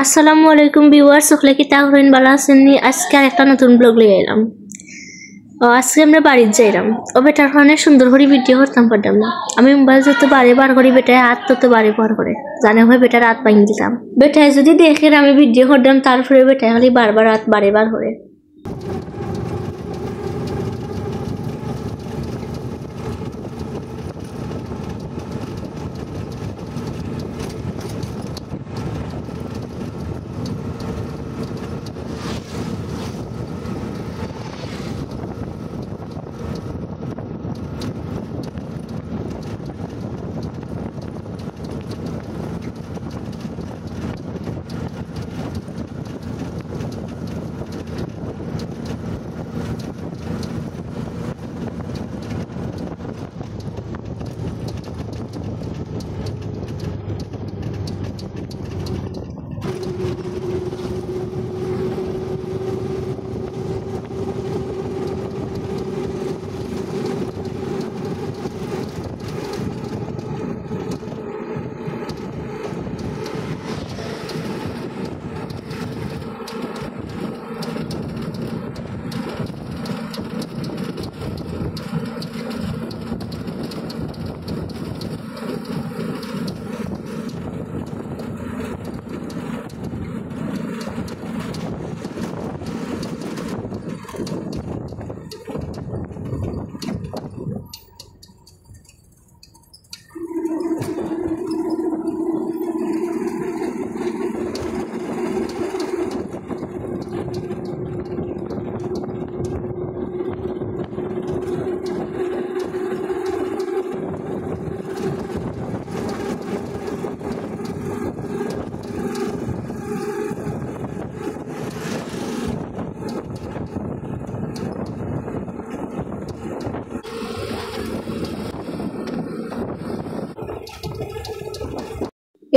আসসালামু আলাইকুম ভিউয়ার্স, সকলে কি তাহরেন ভালো আছেন নি? আজকে একটা নতুন ব্লগ লিয়ে এলাম। আজকে আমরা বাড়িতে যাইলাম। ও বেটার ওখানে সুন্দর করে ভিডিও করতাম পারতাম না। আমি মোবাইল যত বারে বার করি বেটায় হাত তত বারে বার করে জানে হয় বেটার হাত ভাঙি দিতাম। বেটায় যদি দেখে আমি ভিডিও করতাম তারপরে বেটায় খালি বারবার হাত বারে বার করে।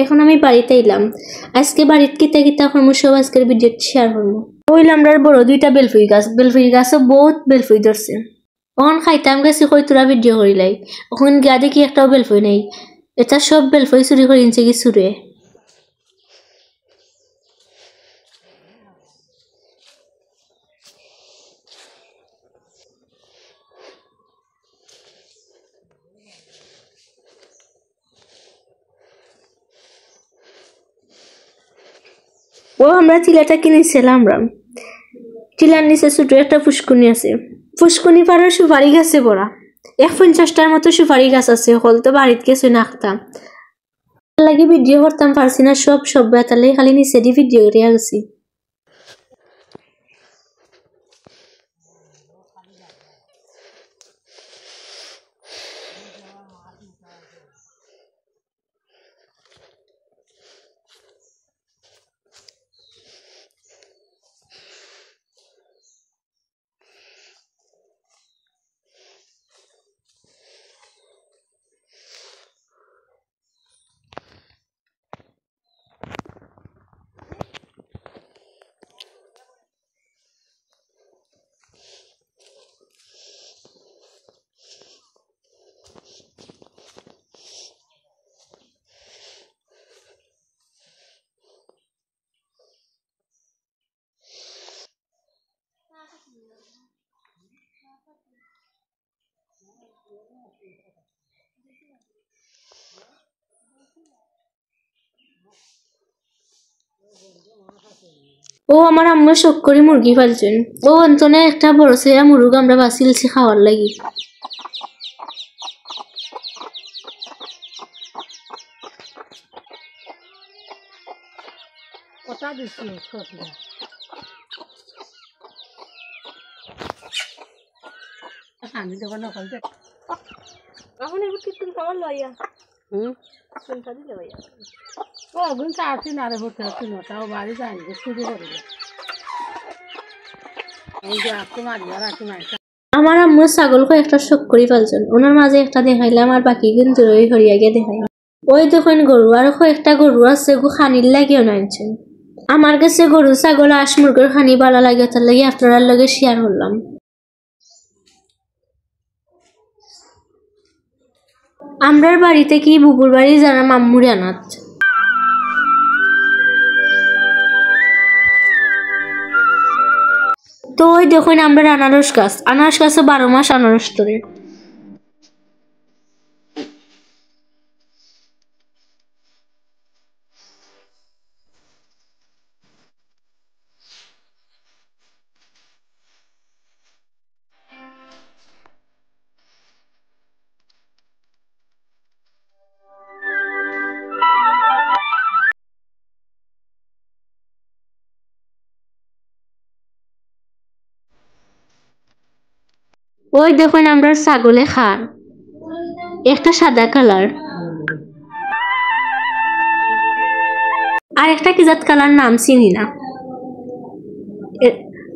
এখন আমি বাড়িতে এলাম। আজকে বাড়িতে কিতা কিতা করবো সব আজকের ভিডিও শেয়ার করবো। ওইলাম আমরা বড় দুইটা বেলফুই গাছও বহুত বেলফুই ধরছে। ওখান খাইতাম গেছি কই তোরা ভিডিও করিলাই, ওখান গিয়া দেখি একটাও বেলফুই নেই। এটা সব বেলফুই চুরি করে নিছে কি চুরে। ও আমরা চিলাটা কিনেছিলাম। আমরা চিলার নিচে ছোট একটা ফুসকুনি আছে, ফুসকুনি পাড়ার সুপারি গাছে পড়া 50টার মতো সুপারি গাছ আছে। হল তো বাড়িতে গেছে নাখতাম লাগে ভিডিও করতাম পারছি না, সব বেতালে খালি নিচে দিয়ে ভিডিও করে গেছি। ও আমার আম্মা শখ করে মুরগি পালছেন। ও অন্তনে একটা বড় সেরা মুরগ আমরা বাঁচিয়েছি খাওয়ার লাগি। আমার আম্মু ছাগল একটা শখ করে পালছেন, ওনার মাঝে একটা দেখাইলাম আর বাকি কিন্তু ওই হরিয়া গিয়ে দেখাই। ওই দেখুন গরু আর একটা গরু আছে, গু খানির লাগিও নাইছেন। আমার কাছে গরু ছাগল হাঁস মুরগির খানি ভালো লাগে, তার লাগে আপনার লগে শেয়ার করলাম। আমরার বাড়িতে কি বুবুর বাড়ি যারা মাম্মুর আনাত। তো ওই দেখুন আমরা আনারস গাছে 12 মাস আনারস ধরে। ওই দেখুন আমরা ছাগলে খার, একটা সাদা কালার আর একটা কি জাত কালার নাম চিনি না,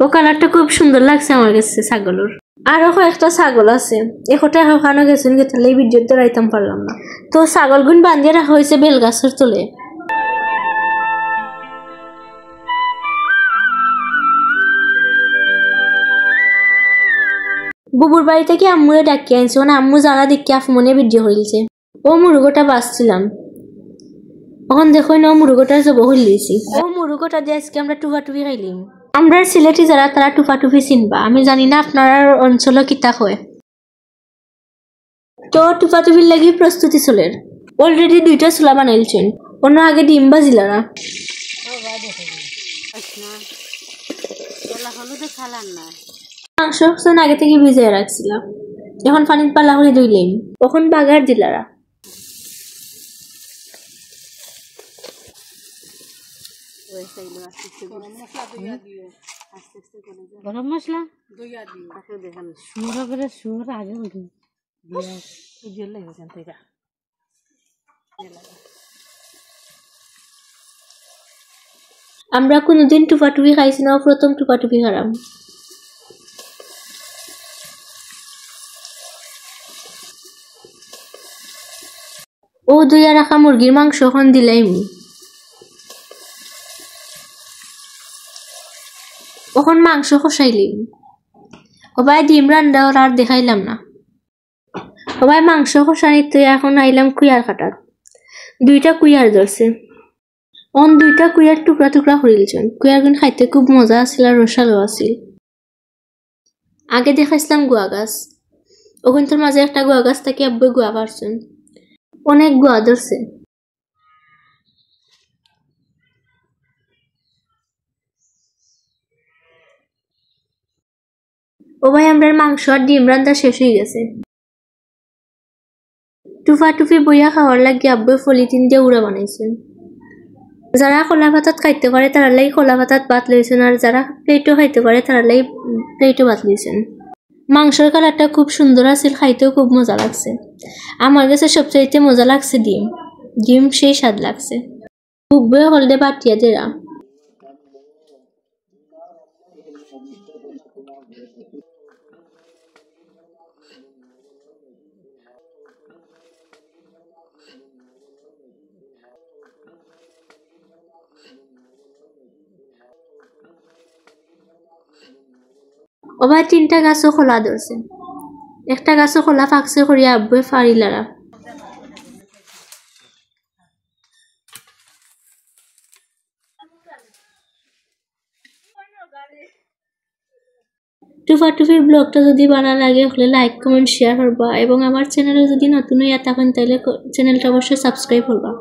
ও কালারটা খুব সুন্দর লাগছে আমার কাছে ছাগলের। আরো কয়েকটা ছাগল আছে, একটা ওখানে গেছেন তাহলে এই ভিডিও তো রাইতাম পারলাম না। তো ছাগলগুন বান্ধিয়ে রাখা হয়েছে বেলগাছের তলে। বুবুর বাড়ি থেকে আম্মুরে ডাকিয়ে আনছে, মানে আম্মু যারা দেখি আফমনে ভিডিও হইলছে। ও মুরুগোটা বাঁচছিলাম, এখন দেখো না মুরুগোটা জব হইলিছি। ও মুরুগোটা দিয়ে আজকে আমরা টুফাটুফি খাইলিম। আমরা সিলেটি যারা তারা টুফাটুফি চিনবা, আমি জানি না আপনার অঞ্চল কিতা হয়। তো টুফাটুফির লাগি প্রস্তুতি চলের। অলরেডি 2টা চুলা বানাইলছেন, অন্য আগে ডিম বাজিলারা। মাংস আগে থেকে ভিজিয়ে রাখছিলাম, এখন পানির পালা করে ধুইলেন, তখন বাগার দিলারা। গরম মশলা সুর করে সুর আগে আমরা কোনোদিন টুফাটুফি খাইছি না, প্রথম টুফাটুফি খারাম। ও দুইয়া রাখা মুরগির মাংস এখন দিলাইম, এখন মাংস কষাইলিম। সবাই ডিম রান্না আর দেখাইলাম না, সবাই মাংস কষানিত এখন আইলাম কুইয়ার কাটাত। 2টা কুইয়ার ধরছে, অন 2টা কুইয়ার টুকরা টুকরা করিলছেন। কুইয়ারগুন খাইতে খুব মজা আছিল আর রসালো আছিল। আগে দেখাইছিলাম গুয়া গাছ, ওখানটার মাঝে একটা গুয়া গাছ থেকে আব্বু গুয়া পারছেন, অনেক গুয়া ধরছে। ও ভাই আমরা মাংস আর ডিম রান্না শেষ হয়ে গেছে। টুফাটুফি বইয়া খাওয়ার লাগে আব্বু পলিথিন দিয়ে উড়া বানাইছেন। যারা কলা ভাতত খাইতে পারে তারা লাই কলা ভাতত ভাত লইছেন, আর যারা প্লেটও খাইতে পারে তারা লাই প্লেটও ভাত লইছেন। মাংসের কালারটা খুব সুন্দর আছিল, খাইতেও খুব মজা লাগছে। আমার কাছে সবচাইতে মজা লাগছে ডিম সেই স্বাদ লাগছে। বুববে হলদে বাটিয়া দেরা। ও ভাই 3টা গাছও খোলা ধরছে, একটা গাছও খোলা ফাঁকছে করিয়া আব্বু ফাড়িলারা। টুফাটুফির ব্লগটা যদি ভালো লাগে হলে লাইক কমেন্ট শেয়ার করবা, এবং আমার চ্যানেলে যদি নতুন হইয়া থাকেন তাহলে চ্যানেলটা অবশ্যই সাবস্ক্রাইব করবা।